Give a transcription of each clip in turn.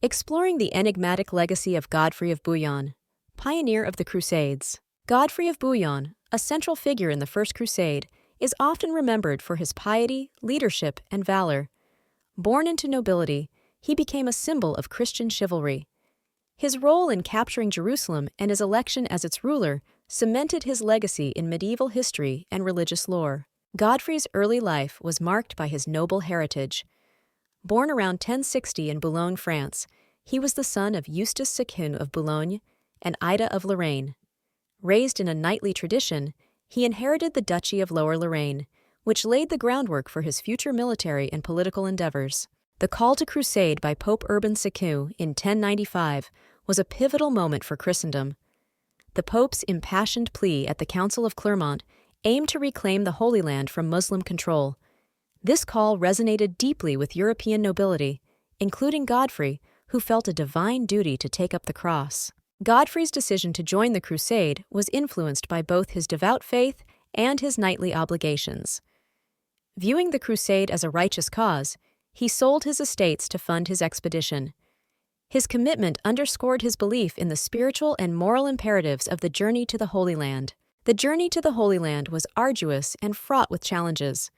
Exploring the enigmatic legacy of Godfrey of Bouillon, pioneer of the Crusades. Godfrey of Bouillon, a central figure in the First Crusade, is often remembered for his piety, leadership, and valor. Born into nobility, he became a symbol of Christian chivalry. His role in capturing Jerusalem and his election as its ruler cemented his legacy in medieval history and religious lore. Godfrey's early life was marked by his noble heritage. Born around 1060 in Boulogne, France, he was the son of Eustace Sepulchre of Boulogne and Ida of Lorraine. Raised in a knightly tradition, he inherited the Duchy of Lower Lorraine, which laid the groundwork for his future military and political endeavors. The call to crusade by Pope Urban II in 1095 was a pivotal moment for Christendom. The Pope's impassioned plea at the Council of Clermont aimed to reclaim the Holy Land from Muslim control. This call resonated deeply with European nobility, including Godfrey, who felt a divine duty to take up the cross. Godfrey's decision to join the crusade was influenced by both his devout faith and his knightly obligations. Viewing the crusade as a righteous cause, he sold his estates to fund his expedition. His commitment underscored his belief in the spiritual and moral imperatives of the journey to the Holy Land. The journey to the Holy Land was arduous and fraught with challenges.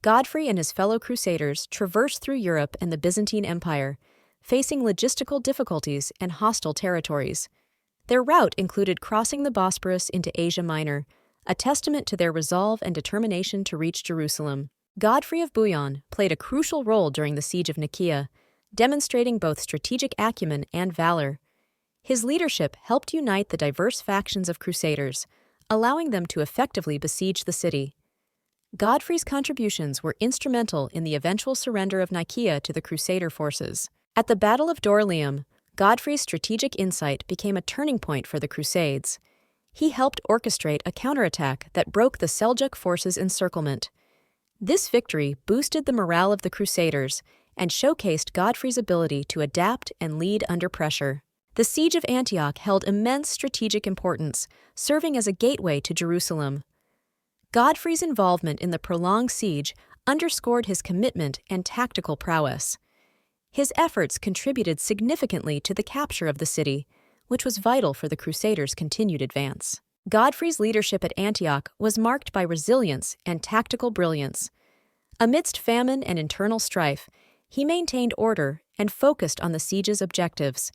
Godfrey and his fellow Crusaders traversed through Europe and the Byzantine Empire, facing logistical difficulties and hostile territories. Their route included crossing the Bosporus into Asia Minor, a testament to their resolve and determination to reach Jerusalem. Godfrey of Bouillon played a crucial role during the siege of Nicaea, demonstrating both strategic acumen and valor. His leadership helped unite the diverse factions of Crusaders, allowing them to effectively besiege the city. Godfrey's contributions were instrumental in the eventual surrender of Nicaea to the Crusader forces. At the Battle of Dorylaeum, Godfrey's strategic insight became a turning point for the Crusades. He helped orchestrate a counterattack that broke the Seljuk forces' encirclement. This victory boosted the morale of the Crusaders and showcased Godfrey's ability to adapt and lead under pressure. The siege of Antioch held immense strategic importance, serving as a gateway to Jerusalem. Godfrey's involvement in the prolonged siege underscored his commitment and tactical prowess. His efforts contributed significantly to the capture of the city, which was vital for the Crusaders' continued advance. Godfrey's leadership at Antioch was marked by resilience and tactical brilliance. Amidst famine and internal strife, he maintained order and focused on the siege's objectives.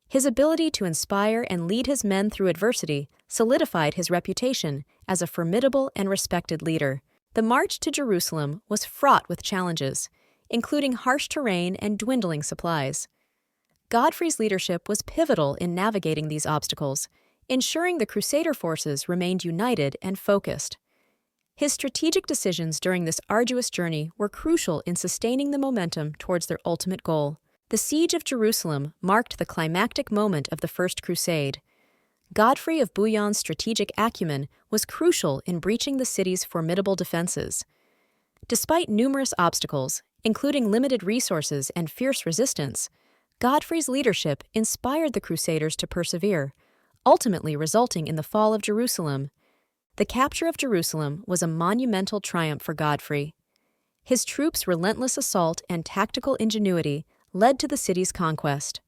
His ability to inspire and lead his men through adversity solidified his reputation as a formidable and respected leader. The march to Jerusalem was fraught with challenges, including harsh terrain and dwindling supplies. Godfrey's leadership was pivotal in navigating these obstacles, ensuring the Crusader forces remained united and focused. His strategic decisions during this arduous journey were crucial in sustaining the momentum towards their ultimate goal. The siege of Jerusalem marked the climactic moment of the First Crusade. Godfrey of Bouillon's strategic acumen was crucial in breaching the city's formidable defenses. Despite numerous obstacles, including limited resources and fierce resistance, Godfrey's leadership inspired the Crusaders to persevere, ultimately resulting in the fall of Jerusalem. The capture of Jerusalem was a monumental triumph for Godfrey. His troops' relentless assault and tactical ingenuity led to the city's conquest.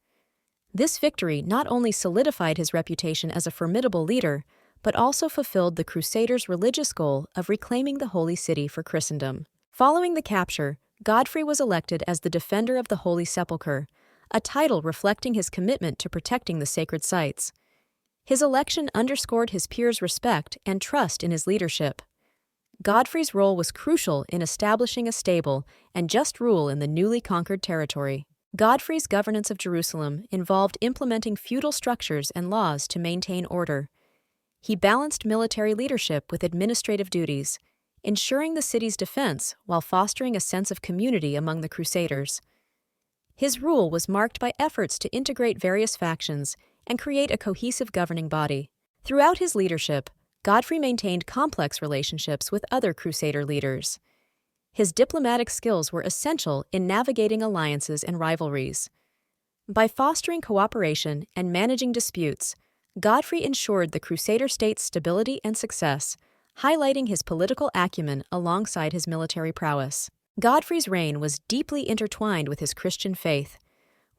This victory not only solidified his reputation as a formidable leader, but also fulfilled the Crusaders' religious goal of reclaiming the Holy City for Christendom. Following the capture, Godfrey was elected as the Defender of the Holy Sepulchre, a title reflecting his commitment to protecting the sacred sites. His election underscored his peers' respect and trust in his leadership. Godfrey's role was crucial in establishing a stable and just rule in the newly conquered territory. Godfrey's governance of Jerusalem involved implementing feudal structures and laws to maintain order. He balanced military leadership with administrative duties, ensuring the city's defense while fostering a sense of community among the Crusaders. His rule was marked by efforts to integrate various factions and create a cohesive governing body. Throughout his leadership, Godfrey maintained complex relationships with other Crusader leaders. His diplomatic skills were essential in navigating alliances and rivalries. By fostering cooperation and managing disputes, Godfrey ensured the Crusader state's stability and success, highlighting his political acumen alongside his military prowess. Godfrey's reign was deeply intertwined with his Christian faith.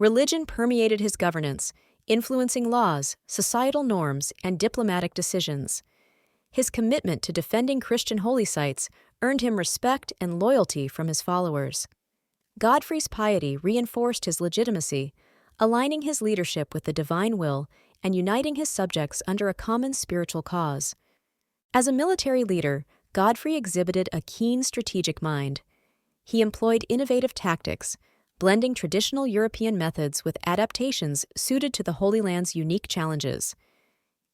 Religion permeated his governance, influencing laws, societal norms, and diplomatic decisions. His commitment to defending Christian holy sites earned him respect and loyalty from his followers. Godfrey's piety reinforced his legitimacy, aligning his leadership with the divine will and uniting his subjects under a common spiritual cause. As a military leader, Godfrey exhibited a keen strategic mind. He employed innovative tactics, blending traditional European methods with adaptations suited to the Holy Land's unique challenges.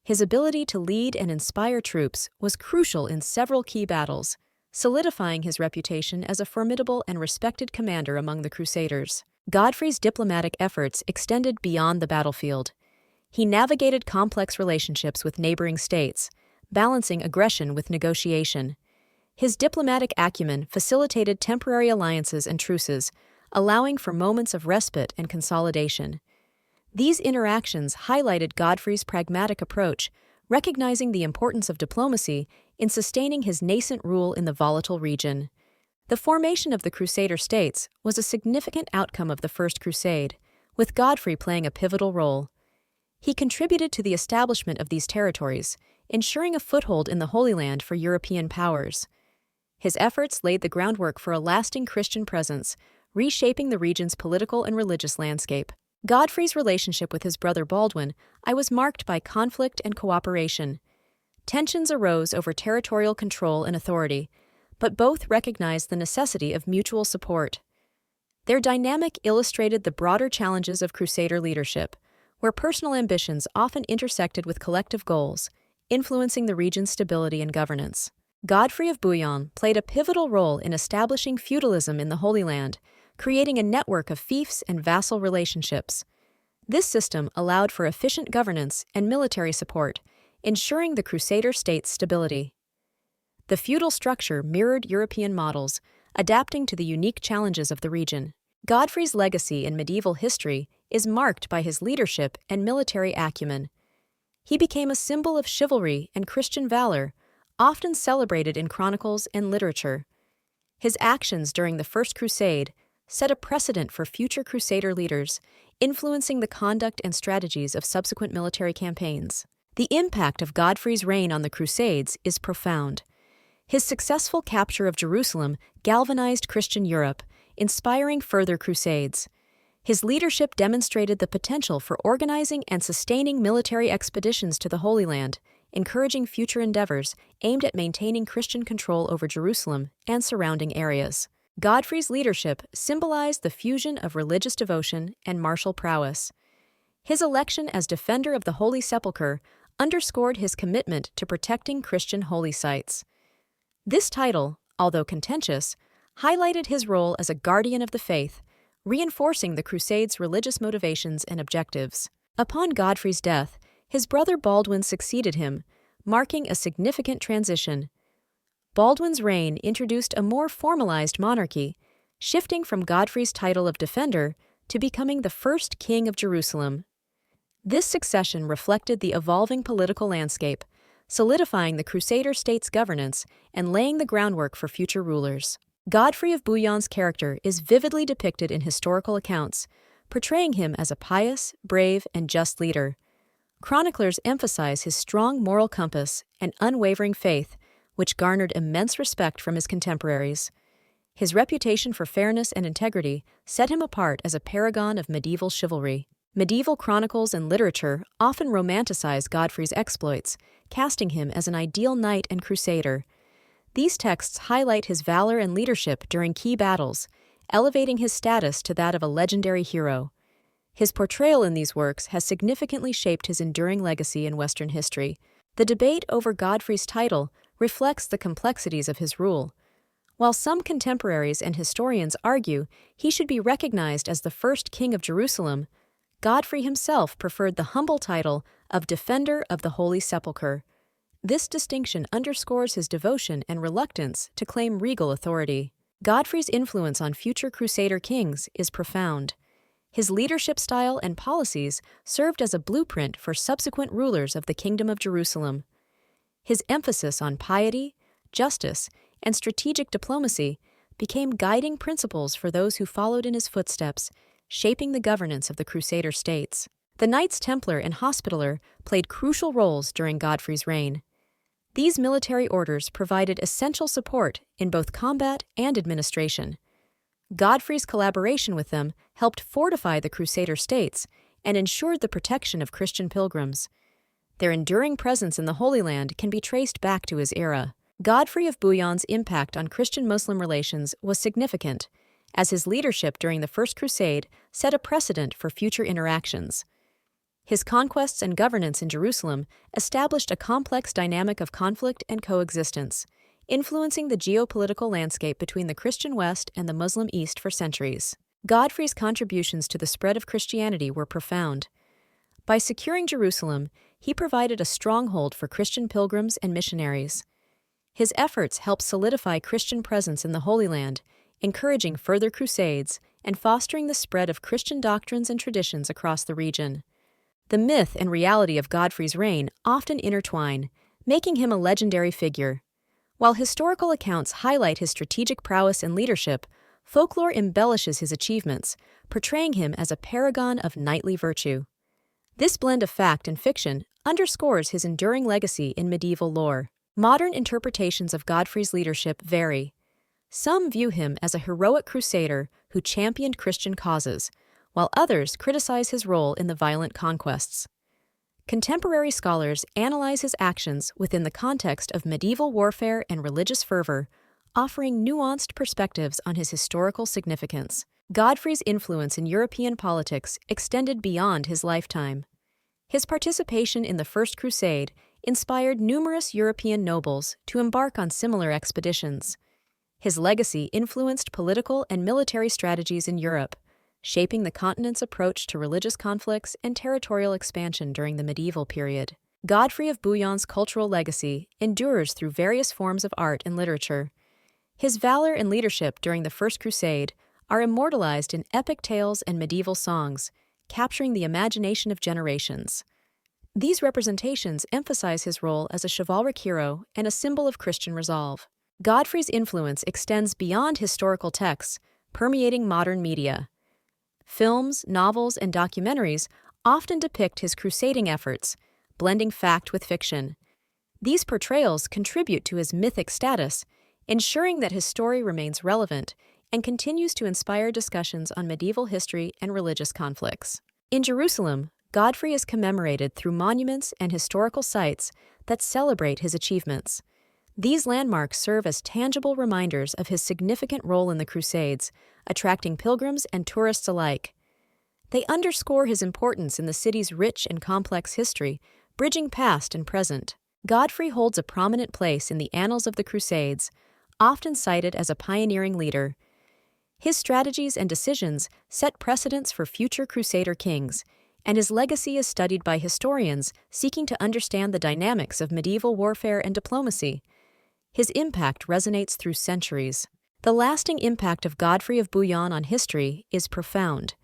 His ability to lead and inspire troops was crucial in several key battles, solidifying his reputation as a formidable and respected commander among the Crusaders. Godfrey's diplomatic efforts extended beyond the battlefield. He navigated complex relationships with neighboring states, balancing aggression with negotiation. His diplomatic acumen facilitated temporary alliances and truces, allowing for moments of respite and consolidation. These interactions highlighted Godfrey's pragmatic approach, recognizing the importance of diplomacy in sustaining his nascent rule in the volatile region. The formation of the Crusader states was a significant outcome of the First Crusade, with Godfrey playing a pivotal role. He contributed to the establishment of these territories, ensuring a foothold in the Holy Land for European powers. His efforts laid the groundwork for a lasting Christian presence, reshaping the region's political and religious landscape. Godfrey's relationship with his brother Baldwin I was marked by conflict and cooperation. Tensions arose over territorial control and authority, but both recognized the necessity of mutual support. Their dynamic illustrated the broader challenges of Crusader leadership, where personal ambitions often intersected with collective goals, influencing the region's stability and governance. Godfrey of Bouillon played a pivotal role in establishing feudalism in the Holy Land, creating a network of fiefs and vassal relationships. This system allowed for efficient governance and military support, ensuring the Crusader state's stability. The feudal structure mirrored European models, adapting to the unique challenges of the region. Godfrey's legacy in medieval history is marked by his leadership and military acumen. He became a symbol of chivalry and Christian valor, often celebrated in chronicles and literature. His actions during the First Crusade set a precedent for future Crusader leaders, influencing the conduct and strategies of subsequent military campaigns. The impact of Godfrey's reign on the Crusades is profound. His successful capture of Jerusalem galvanized Christian Europe, inspiring further crusades. His leadership demonstrated the potential for organizing and sustaining military expeditions to the Holy Land, encouraging future endeavors aimed at maintaining Christian control over Jerusalem and surrounding areas. Godfrey's leadership symbolized the fusion of religious devotion and martial prowess. His election as defender of the Holy Sepulchre underscored his commitment to protecting Christian holy sites. This title, although contentious, highlighted his role as a guardian of the faith, reinforcing the Crusades' religious motivations and objectives. Upon Godfrey's death, his brother Baldwin succeeded him, marking a significant transition. Baldwin's reign introduced a more formalized monarchy, shifting from Godfrey's title of defender to becoming the first king of Jerusalem. This succession reflected the evolving political landscape, solidifying the Crusader state's governance and laying the groundwork for future rulers. Godfrey of Bouillon's character is vividly depicted in historical accounts, portraying him as a pious, brave, and just leader. Chroniclers emphasize his strong moral compass and unwavering faith, which garnered immense respect from his contemporaries. His reputation for fairness and integrity set him apart as a paragon of medieval chivalry. Medieval chronicles and literature often romanticize Godfrey's exploits, casting him as an ideal knight and crusader. These texts highlight his valor and leadership during key battles, elevating his status to that of a legendary hero. His portrayal in these works has significantly shaped his enduring legacy in Western history. The debate over Godfrey's title reflects the complexities of his rule. While some contemporaries and historians argue he should be recognized as the first king of Jerusalem, Godfrey himself preferred the humble title of Defender of the Holy Sepulchre. This distinction underscores his devotion and reluctance to claim regal authority. Godfrey's influence on future Crusader kings is profound. His leadership style and policies served as a blueprint for subsequent rulers of the Kingdom of Jerusalem. His emphasis on piety, justice, and strategic diplomacy became guiding principles for those who followed in his footsteps, shaping the governance of the Crusader states. The Knights Templar and Hospitaller played crucial roles during Godfrey's reign. These military orders provided essential support in both combat and administration. Godfrey's collaboration with them helped fortify the Crusader states and ensured the protection of Christian pilgrims. Their enduring presence in the Holy Land can be traced back to his era. Godfrey of Bouillon's impact on Christian-Muslim relations was significant, as his leadership during the First Crusade set a precedent for future interactions. His conquests and governance in Jerusalem established a complex dynamic of conflict and coexistence, influencing the geopolitical landscape between the Christian West and the Muslim East for centuries. Godfrey's contributions to the spread of Christianity were profound. By securing Jerusalem, he provided a stronghold for Christian pilgrims and missionaries. His efforts helped solidify Christian presence in the Holy Land, encouraging further crusades and fostering the spread of Christian doctrines and traditions across the region. The myth and reality of Godfrey's reign often intertwine, making him a legendary figure. While historical accounts highlight his strategic prowess and leadership, folklore embellishes his achievements, portraying him as a paragon of knightly virtue. This blend of fact and fiction underscores his enduring legacy in medieval lore. Modern interpretations of Godfrey's leadership vary. Some view him as a heroic crusader who championed Christian causes, while others criticize his role in the violent conquests. Contemporary scholars analyze his actions within the context of medieval warfare and religious fervor, offering nuanced perspectives on his historical significance. Godfrey's influence in European politics extended beyond his lifetime. His participation in the First Crusade inspired numerous European nobles to embark on similar expeditions. His legacy influenced political and military strategies in Europe, shaping the continent's approach to religious conflicts and territorial expansion during the medieval period. Godfrey of Bouillon's cultural legacy endures through various forms of art and literature. His valor and leadership during the First Crusade are immortalized in epic tales and medieval songs, capturing the imagination of generations. These representations emphasize his role as a chivalric hero and a symbol of Christian resolve. Godfrey's influence extends beyond historical texts, permeating modern media. Films, novels, and documentaries often depict his crusading efforts, blending fact with fiction. These portrayals contribute to his mythic status, ensuring that his story remains relevant and continues to inspire discussions on medieval history and religious conflicts. In Jerusalem, Godfrey is commemorated through monuments and historical sites that celebrate his achievements. These landmarks serve as tangible reminders of his significant role in the Crusades, attracting pilgrims and tourists alike. They underscore his importance in the city's rich and complex history, bridging past and present. Godfrey holds a prominent place in the annals of the Crusades, often cited as a pioneering leader. His strategies and decisions set precedents for future Crusader kings, and his legacy is studied by historians seeking to understand the dynamics of medieval warfare and diplomacy. His impact resonates through centuries. The lasting impact of Godfrey of Bouillon on history is profound.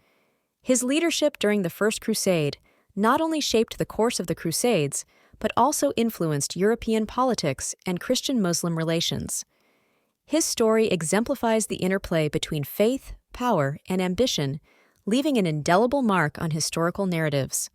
His leadership during the First Crusade not only shaped the course of the Crusades, but also influenced European politics and Christian-Muslim relations. His story exemplifies the interplay between faith, power, and ambition, leaving an indelible mark on historical narratives.